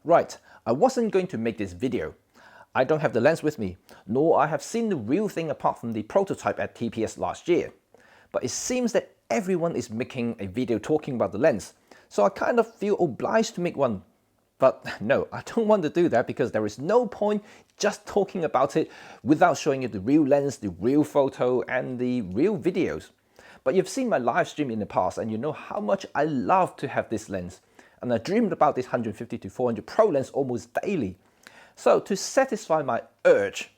Right, I wasn't going to make this video. I don't have the lens with me, nor I have seen the real thing apart from the prototype at TPS last year. But it seems that everyone is making a video talking about the lens, so I kind of feel obliged to make one. But no, I don't want to do that because there is no point just talking about it without showing you the real lens, the real photo and the real videos. But you've seen my live stream in the past and you know how much I love to have this lens. And I dreamed about this 150-400 Pro lens almost daily. So to satisfy my urge,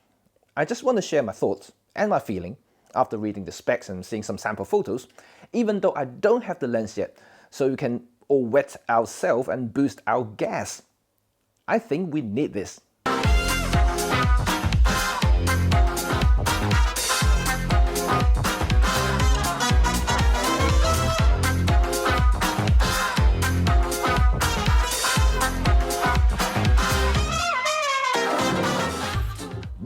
I just want to share my thoughts and my feeling after reading the specs and seeing some sample photos, even though I don't have the lens yet, so we can all wet ourselves and boost our gas. I think we need this.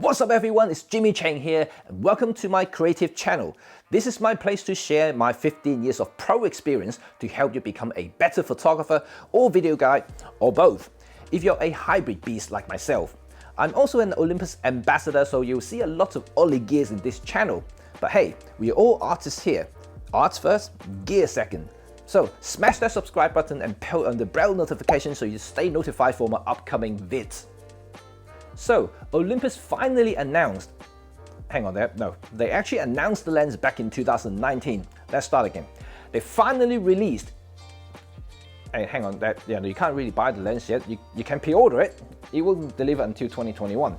What's up everyone, it's Cheng here and welcome to my creative channel. This is my place to share my 15 years of pro experience to help you become a better photographer or video guy or both, if you're a hybrid beast like myself. I'm also an Olympus ambassador, so you'll see a lot of Ollie gears in this channel. But hey, we're all artists here. Arts first, gear second. So smash that subscribe button and put on the bell notification so you stay notified for my upcoming vids. So, Olympus finally announced, they actually announced the lens back in 2019. Let's start again. They finally released, you can't really buy the lens yet, you can pre-order it, it will deliver until 2021.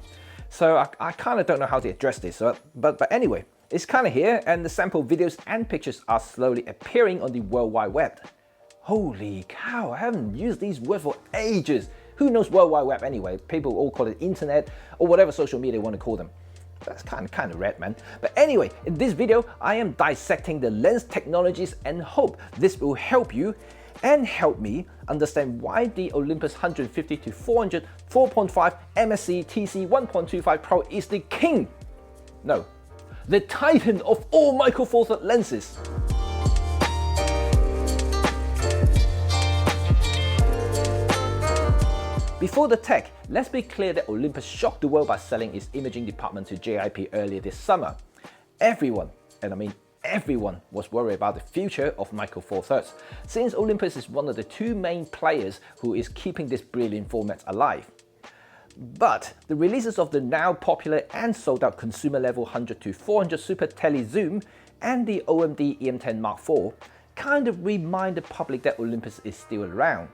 So I kind of don't know how to address this, but anyway, it's kind of here and the sample videos and pictures are slowly appearing on the World Wide Web. Holy cow, I haven't used these words for ages. Who knows World Wide Web anyway? People all call it internet or whatever social media they want to call them. That's kind of red, man. But anyway, in this video, I am dissecting the lens technologies and hope this will help you and help me understand why the Olympus 150-400 4.5 MSC TC1.25 Pro is the king. No, the titan of all Micro Four Thirds lenses. Before the tech, let's be clear that Olympus shocked the world by selling its imaging department to JIP earlier this summer. Everyone, and I mean everyone, was worried about the future of Micro Four Thirds, since Olympus is one of the two main players who is keeping this brilliant format alive. But the releases of the now popular and sold out consumer level 100-400 Super Tele Zoom and the OMD EM10 Mark IV kind of remind the public that Olympus is still around.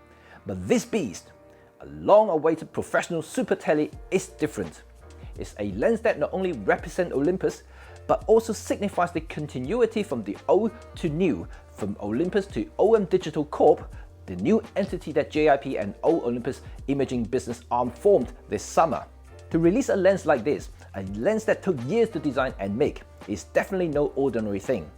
But this beast, a long-awaited professional Super Tele, is different. It's a lens that not only represents Olympus, but also signifies the continuity from the old to new, from Olympus to OM Digital Corp, the new entity that JIP and old Olympus imaging business arm formed this summer. To release a lens like this, a lens that took years to design and make, is definitely no ordinary thing.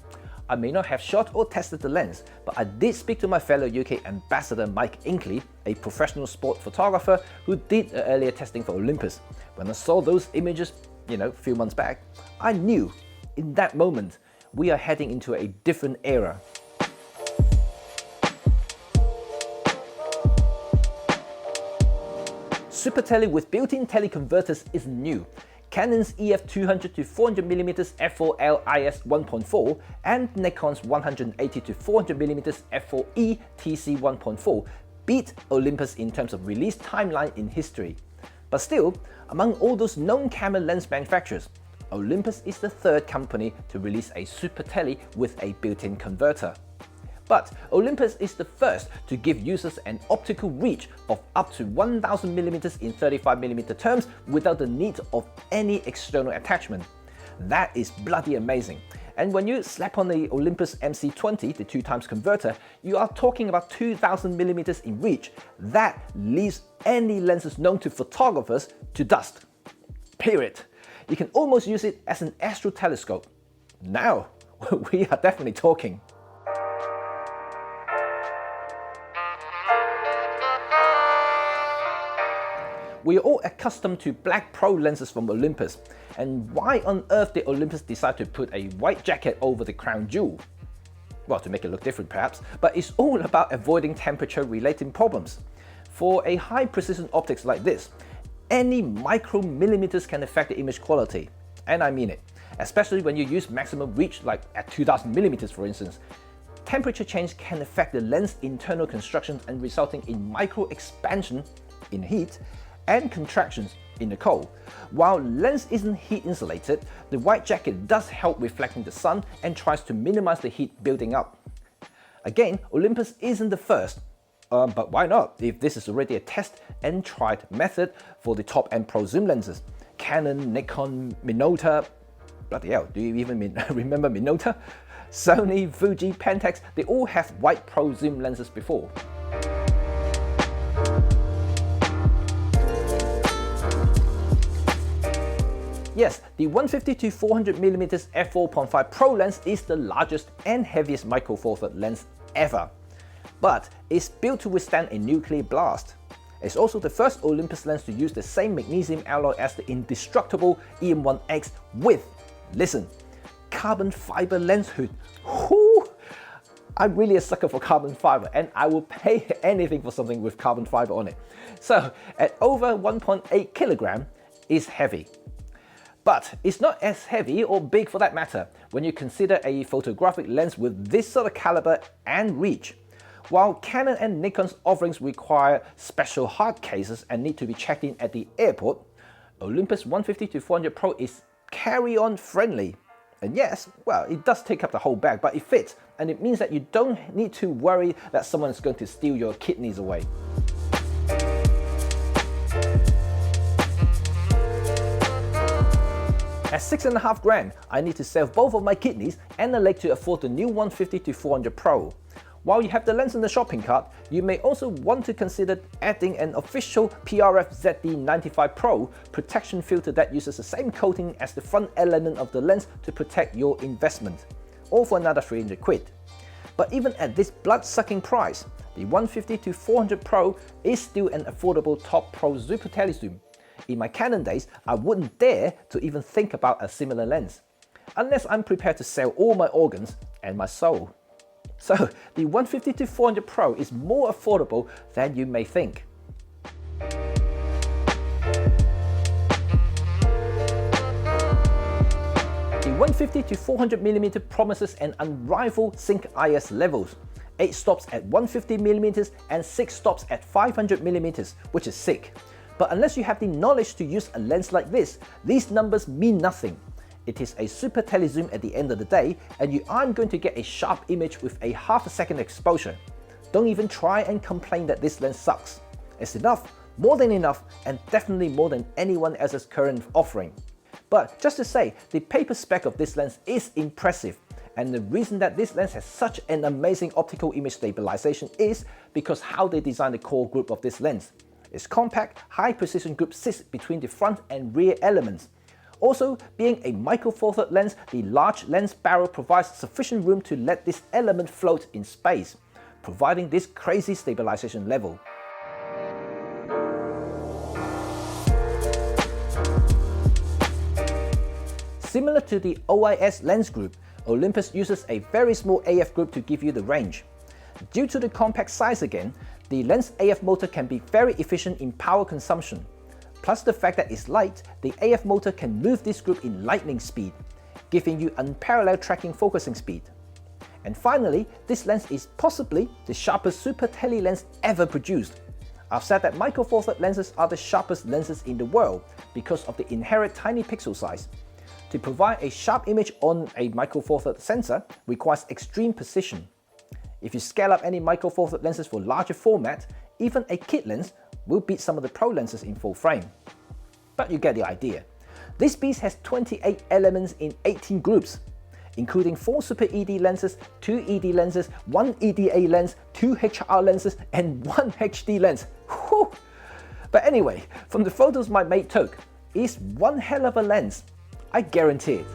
I may not have shot or tested the lens, but I did speak to my fellow UK ambassador Mike Inkley, a professional sport photographer who did earlier testing for Olympus. When I saw those images, a few months back, I knew in that moment we are heading into a different era. Super Tele with built-in teleconverters is new. Canon's EF 200-400mm f4.5 IS 1.4 and Nikon's 180-400mm f4.5 TC 1.4 beat Olympus in terms of release timeline in history. But still, among all those known camera lens manufacturers, Olympus is the third company to release a Super Tele with a built-in converter. But Olympus is the first to give users an optical reach of up to 1000mm in 35mm terms without the need of any external attachment. That is bloody amazing. And when you slap on the Olympus MC20, the 2x converter, you are talking about 2000mm in reach. That leaves any lenses known to photographers to dust. Period. You can almost use it as an astro telescope. Now, we are definitely talking. We are all accustomed to black pro lenses from Olympus, and why on earth did Olympus decide to put a white jacket over the crown jewel? Well, to make it look different perhaps, but it's all about avoiding temperature related problems. For a high precision optics like this, any micromillimeters can affect the image quality, and I mean it, especially when you use maximum reach like at 2000 millimeters for instance. Temperature change can affect the lens internal construction and resulting in micro expansion in heat and contractions in the cold. While lens isn't heat insulated, the white jacket does help reflecting the sun and tries to minimize the heat building up. Again, Olympus isn't the first, but why not if this is already a test and tried method for the top-end pro zoom lenses. Canon, Nikon, Minolta, bloody hell, do you even remember Minolta? Sony, Fuji, Pentax, they all have white pro zoom lenses before. Yes, the 150-400mm f4.5 Pro lens is the largest and heaviest micro four third lens ever, but it's built to withstand a nuclear blast. It's also the first Olympus lens to use the same magnesium alloy as the indestructible EM1X with, listen, carbon fiber lens hood. Whoo! I'm really a sucker for carbon fiber and I will pay anything for something with carbon fiber on it. So at over 1.8 kilogram, it's heavy. But it's not as heavy or big for that matter when you consider a photographic lens with this sort of caliber and reach. While Canon and Nikon's offerings require special hard cases and need to be checked in at the airport, Olympus 150-400 Pro is carry-on friendly. And yes, well, it does take up the whole bag, but it fits, and it means that you don't need to worry that someone is going to steal your kidneys away. At 6.5 grand, I need to sell both of my kidneys and a leg to afford the new 150-400 Pro. While you have the lens in the shopping cart, you may also want to consider adding an official PRF ZD95 Pro protection filter that uses the same coating as the front element of the lens to protect your investment, all for another 300 quid. But even at this blood-sucking price, the 150-400 Pro is still an affordable top pro super telezoom. In my Canon days, I wouldn't dare to even think about a similar lens, unless I'm prepared to sell all my organs and my soul. So the 150-400 Pro is more affordable than you may think. The 150-400mm promises an unrivaled sync IS levels, 8 stops at 150mm and 6 stops at 500mm, which is sick. But unless you have the knowledge to use a lens like this, these numbers mean nothing. It is a super telezoom at the end of the day, and you aren't going to get a sharp image with a half-a-second exposure. Don't even try and complain that this lens sucks. It's enough, more than enough, and definitely more than anyone else's current offering. But just to say, the paper spec of this lens is impressive, and the reason that this lens has such an amazing optical image stabilization is because how they designed the core group of this lens. Its compact, high-precision group sits between the front and rear elements. Also, being a micro four third lens, the large lens barrel provides sufficient room to let this element float in space, providing this crazy stabilization level. Similar to the OIS lens group, Olympus uses a very small AF group to give you the range. Due to the compact size again, the lens AF motor can be very efficient in power consumption. Plus the fact that it's light, the AF motor can move this group in lightning speed, giving you unparalleled tracking focusing speed. And finally, this lens is possibly the sharpest super tele lens ever produced. I've said that micro four third lenses are the sharpest lenses in the world because of the inherent tiny pixel size. To provide a sharp image on a micro four third sensor requires extreme precision. If you scale up any micro four third lenses for larger format, even a kit lens will beat some of the pro lenses in full frame. But you get the idea. This beast has 28 elements in 18 groups, including 4 Super ED lenses, 2 ED lenses, 1 EDA lens, 2 HR lenses, and 1 HD lens. Whew. But anyway, from the photos my mate took, it's one hell of a lens. I guarantee it.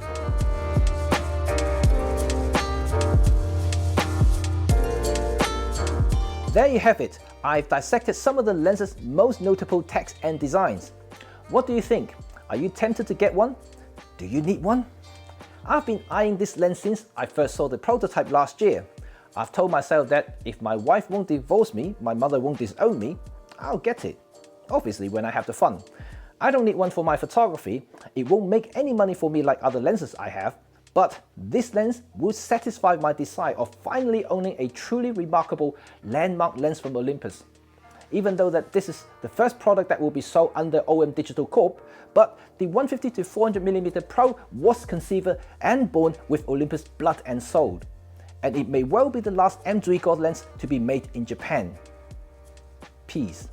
There you have it. I've dissected some of the lens's most notable text and designs. What do you think? Are you tempted to get one? Do you need one? I've been eyeing this lens since I first saw the prototype last year. I've told myself that if my wife won't divorce me, my mother won't disown me, I'll get it. Obviously when I have the fun. I don't need one for my photography, it won't make any money for me like other lenses I have, but this lens will satisfy my desire of finally owning a truly remarkable landmark lens from Olympus. Even though that this is the first product that will be sold under OM Digital Corp, but the 150-400mm Pro was conceived and born with Olympus blood and soul. And it may well be the last M.Zuiko lens to be made in Japan. Peace.